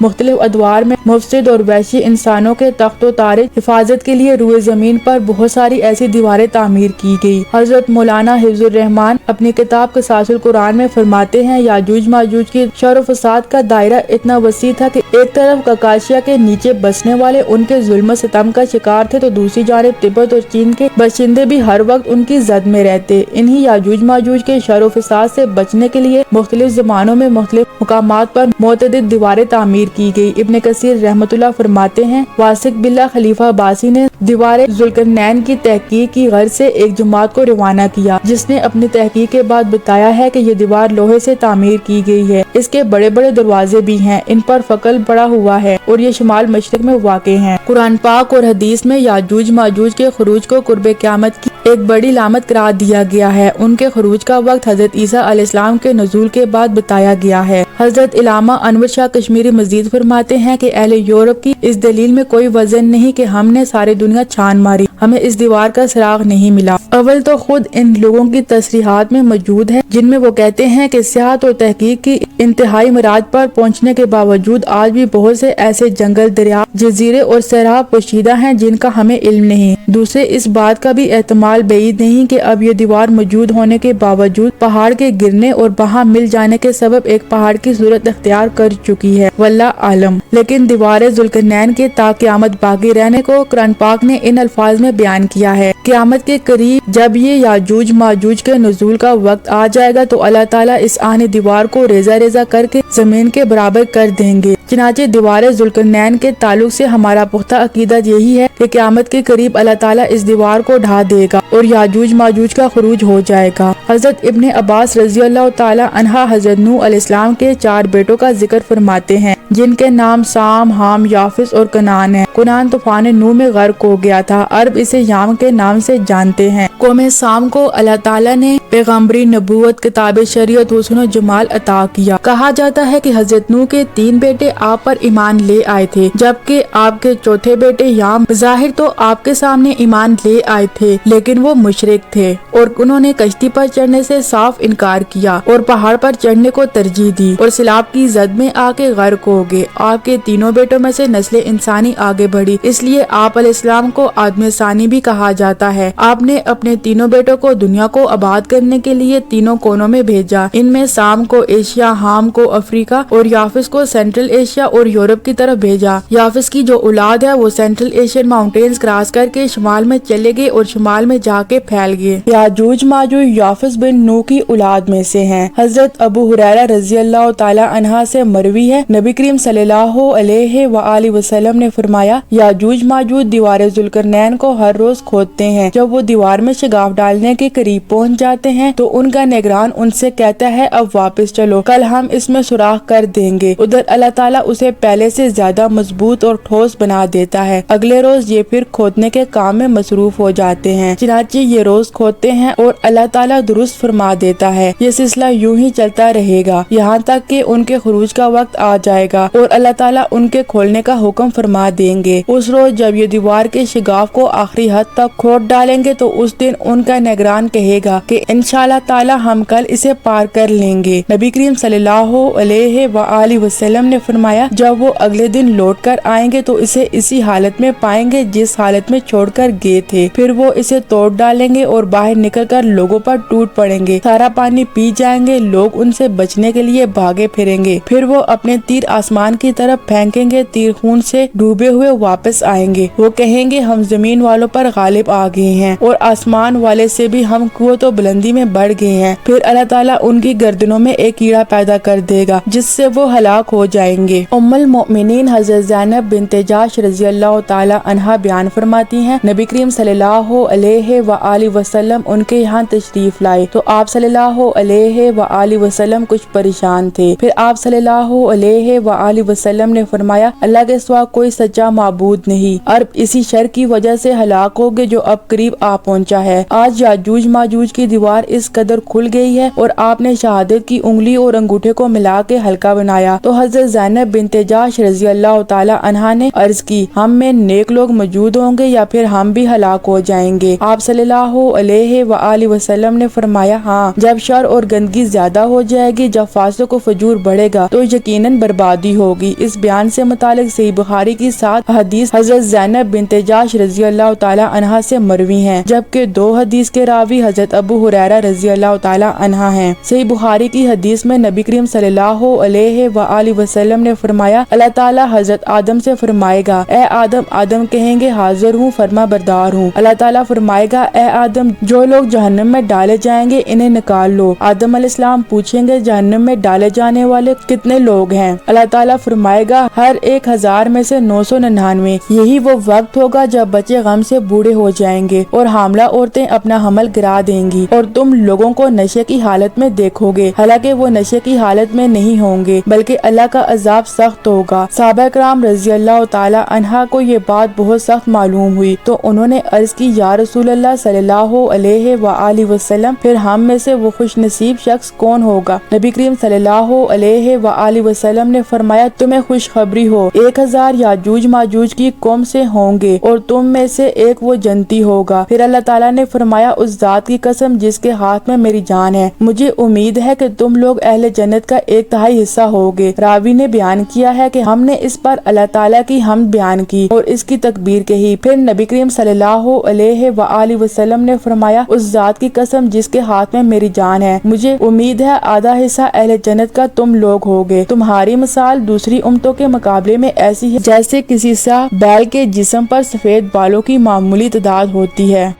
مختلف ادوار میں مفسد اور وحشی انسانوں کے تخت و تارج حفاظت کے لیے روئے زمین پر بہت ساری ایسی دیواریں تعمیر کی گئی۔ حضرت مولانا حفظ الرحمان اپنی کتاب قصاص القرآن میں فرماتے ہیں یاجوج ماجوج کی شر و فساد کا دائرہ اتنا وسیع تھا کہ ایک طرف کاکاشیا کے نیچے بسنے والے ان کے ظلم و ستم کا شکار تھے تو دوسری جانب تبت اور چین کے باشندے بھی ہر وقت ان کی زد میں رہتے۔ انہی یاجوج ماجوج کے شر و فساد سے بچنے کے لیے مختلف زمانوں میں مختلف مقامات پر متعدد دیواریں تعمیر کی گئی۔ ابن کثیر رحمۃ اللہ فرماتے ہیں واثق باللہ خلیفہ عباسی نے دیوار ذوالقرنین کی تحقیق کی غرض سے ایک جماعت کو روانہ کیا، جس نے اپنی تحقیق کے بعد بتایا ہے کہ یہ دیوار لوہے سے تعمیر کی گئی ہے، اس کے بڑے بڑے دروازے بھی ہیں، ان پر فقل پڑا ہوا ہے اور یہ شمال مشرق میں واقع ہیں۔ قرآن پاک اور حدیث میں یاجوج ماجوج کے خروج کو قرب قیامت کی ایک بڑی علامت قرار دیا گیا ہے۔ ان کے خروج کا وقت حضرت عیسیٰ علیہ السلام کے نزول کے بعد بتایا گیا ہے۔ حضرت علامہ انور شاہ کشمیری مزید فرماتے ہیں کہ اہل یورپ کی اس دلیل میں کوئی وزن نہیں کہ ہم نے ساری دنیا چھان ماری، ہمیں اس دیوار کا سراغ نہیں ملا۔ اول تو خود ان لوگوں کی تصریحات میں موجود ہے جن میں وہ کہتے ہیں کہ سیاحت اور تحقیق کی انتہائی مراج پر پہنچنے کے باوجود آج بھی بہت سے ایسے جنگل، دریا، جزیرے اور صحرا پوشیدہ ہیں جن کا ہمیں علم نہیں۔ دوسرے اس بات کا بھی احتمال بعید نہیں کہ اب یہ دیوار موجود ہونے کے باوجود پہاڑ کے گرنے اور وہاں مل جانے کے سبب ایک پہاڑ کی صورت اختیار کر چکی ہے، واللہ عالم۔ لیکن دیوار ذوالقرنین کے تا قیامت باقی رہنے کو قرآن پاک نے ان الفاظ میں بیان کیا ہے۔ قیامت کے قریب جب یہ یاجوج ماجوج کے نزول کا وقت آ جائے گا تو اللہ تعالیٰ اس آہنی دیوار کو ریزہ ریزہ کر کے زمین کے برابر کر دیں گے۔ چنانچہ دیوار ذوالقرنین کے تعلق سے ہمارا پختہ عقیدہ یہی ہے کہ قیامت کے قریب اللہ تعالیٰ اس دیوار کو ڈھا دے گا اور یاجوج ماجوج کا خروج ہو جائے گا۔ حضرت ابن عباس رضی اللہ تعالیٰ عنہ حضرت نوح علیہ السلام کے 4 بیٹوں کا ذکر فرماتے ہیں جن کے نام سام، حام، یافس اور کنان ہیں۔ کنان طوفان نوح میں غرق ہو گیا تھا، عرب اسے یام کے نام سے جانتے ہیں۔ قوم سام کو اللہ تعالیٰ نے پیغمبری، نبوت، کتاب شریعت، حسن و جمال عطا کیا۔ کہا جاتا ہے کہ حضرت نوح کے 3 بیٹے آپ پر ایمان لے آئے تھے، جبکہ آپ کے چوتھے بیٹے یام ظاہر تو آپ کے سامنے ایمان لے آئے تھے لیکن وہ مشرک تھے اور انہوں نے کشتی پر چڑھنے سے صاف انکار کیا اور پہاڑ پر چڑھنے کو ترجیح دی اور سیلاب کی زد میں آ کے غرق ہو گئے۔ آپ کے تینوں بیٹوں میں سے نسل انسانی آگے بڑھی، اس لیے آپ علیہ السلام کو آدم ثانی بھی کہا جاتا ہے۔ آپ نے اپنے تینوں بیٹوں کو دنیا کو آباد کرنے کے لیے تینوں کونوں میں بھیجا۔ ان میں سام کو ایشیا، حام کو افریقہ اور یافس کو سینٹرل ایشیا اور یورپ کی طرف بھیجا۔ یافس کی جو اولاد ہے وہ سینٹرل ایشین ماؤنٹینز کراس کر کے شمال میں چلے گئے اور شمال میں جا کے پھیل گئے۔ یاجوج ماجوج یافس بن نوح کی اولاد میں سے ہیں۔ حضرت ابو ہریرہ رضی اللہ تعالی عنہ سے مروی ہے، نبی کریم صلی اللہ علیہ وآلہ وسلم نے فرمایا یاجوج ماجوج دیوار ذوالقرنین کو ہر روز کھودتے ہیں۔ جب وہ دیوار میں شگاف ڈالنے کے قریب پہنچ جاتے ہیں تو ان کا نگران ان سے کہتا ہے اب واپس چلو، کل ہم اس میں سوراخ کر دیں گے۔ ادھر اللہ تعالیٰ اسے پہلے سے زیادہ مضبوط اور ٹھوس بنا دیتا ہے۔ اگلے روز یہ پھر کھودنے کے کام میں مصروف ہو جاتے ہیں، چنانچہ یہ روز کھودتے ہیں اور اللہ تعالیٰ درست فرما دیتا ہے۔ یہ سلسلہ یوں ہی چلتا رہے گا یہاں تک کہ ان کے خروج کا وقت آ جائے گا اور اللہ تعالیٰ ان کے کھولنے کا حکم فرما دیں گے۔ اس روز جب یہ دیوار کے شگاف کو آخری حد تک کھود ڈالیں گے تو اس دن ان کا نگران کہے گا کہ انشاءاللہ تعالیٰ ہم کل اسے پار کر لیں گے۔ نبی کریم صلی اللہ علیہ وآلہ وسلم نے فرمایا جب وہ اگلے دن لوٹ کر آئیں گے تو اسے اسی حالت میں پائیں گے جس حالت میں چھوڑ کر گئے تھے، پھر وہ اسے توڑ ڈالیں گے اور باہر نکل کر لوگوں پر ٹوٹ پڑیں گے، سارا پانی پی جائیں گے، لوگ ان سے بچنے کے لیے بھاگے پھریں گے، پھر وہ اپنے تیر آسمان کی طرف پھینکیں گے، تیر خون سے ڈوبے ہوئے واپس آئیں گے، وہ کہیں گے ہم زمین والوں پر غالب آ گئے ہیں اور آسمان والے سے بھی ہم قوت و بلندی میں بڑھ گئے ہیں، پھر اللہ تعالیٰ ان کی گردنوں میں ایک کیڑا پیدا کر دے گا جس سے وہ ہلاک ہو جائیں گے۔ ام المؤمنین حضرت زینب بنت جاش رضی اللہ تعالی عنہا بیان فرماتی ہیں نبی کریم صلی اللہ علیہ وآلہ وسلم ان کے یہاں تشریف لائے تو آپ صلی اللہ علیہ وآلہ وسلم کچھ پریشان تھے، پھر آپ صلی اللہ علیہ وآلہ وسلم نے فرمایا اللہ کے سوا کوئی سچا معبود نہیں۔ عرب اسی شر کی وجہ سے ہلاک ہوگے جو اب قریب آ پہنچا ہے۔ آج یاجوج ماجوج کی دیوار اس قدر کھل گئی ہے اور آپ نے شہادت کی انگلی اور انگوٹھے کو ملا کے حلقہ بنایا تو حضرت زینب بنت جحش رضی اللہ تعالی عنہا نے عرض کی ہم میں نیک لوگ موجود ہوں گے یا پھر ہم بھی ہلاک ہو جائیں گے؟ آپ صلی اللہ علیہ وآلہ وسلم نے فرمایا ہاں، جب شر اور گندگی زیادہ ہو جائے گی، جب فاسق و فجور بڑھے گا تو یقیناً بربادی ہوگی۔ اس بیان سے متعلق صحیح بخاری کی 7 حدیث حضرت زینب بنت جحش رضی اللہ تعالی عنہا سے مروی ہیں، جبکہ 2 حدیث کے راوی حضرت ابو ہریرہ رضی اللہ تعالی عنہ ہیں۔ صحیح بخاری کی حدیث میں نبی کریم صلی اللہ علیہ وآلہ وسلم نے فرمایا اللہ تعالیٰ حضرت آدم سے فرمائے گا اے آدم، آدم کہیں گے حاضر ہوں، فرما بردار ہوں۔ اللہ تعالیٰ فرمائے گا اے آدم، جو لوگ جہنم میں ڈالے جائیں گے انہیں نکال لو۔ آدم علیہ السلام پوچھیں گے جہنم میں ڈالے جانے والے کتنے لوگ ہیں؟ اللہ تعالیٰ فرمائے گا ہر 1000 میں سے 999۔ یہی وہ وقت ہوگا جب بچے غم سے بوڑھے ہو جائیں گے اور حاملہ عورتیں اپنا حمل گرا دیں گی اور تم لوگوں کو نشے کی حالت میں دیکھو گے، حالانکہ وہ نشے کی حالت میں نہیں ہوں گے بلکہ اللہ کا عذاب سخت ہوگا۔ صحابہ کرام رضی اللہ تعالی عنہ کو یہ بات بہت سخت معلوم ہوئی تو انہوں نے عرض کی یا رسول اللہ صلی اللہ علیہ وآلہ وسلم، پھر ہم میں سے وہ خوش نصیب شخص کون ہوگا؟ نبی کریم صلی اللہ علیہ وآلہ وسلم نے فرمایا تمہیں خوشخبری ہو، 1000 یاجوج ماجوج کی قوم سے ہوں گے اور تم میں سے ایک وہ جنتی ہوگا۔ پھر اللہ تعالیٰ نے فرمایا اس ذات کی قسم جس کے ہاتھ میں میری جان ہے، مجھے امید ہے کہ تم لوگ اہل جنت کا 1/3 حصہ ہوگے۔ راوی نے بیان کیا ہے کہ ہم نے اس پر اللہ تعالیٰ کی حمد بیان کی اور اس کی تکبیر کہی۔ پھر نبی کریم صلی اللہ علیہ وآلہ وسلم نے فرمایا اس ذات کی قسم جس کے ہاتھ میں میری جان ہے، مجھے امید ہے آدھا حصہ اہل جنت کا تم لوگ ہوگے۔ تمہاری مثال دوسری امتوں کے مقابلے میں ایسی ہے جیسے کسی سا بیل کے جسم پر سفید بالوں کی معمولی تعداد ہوتی ہے۔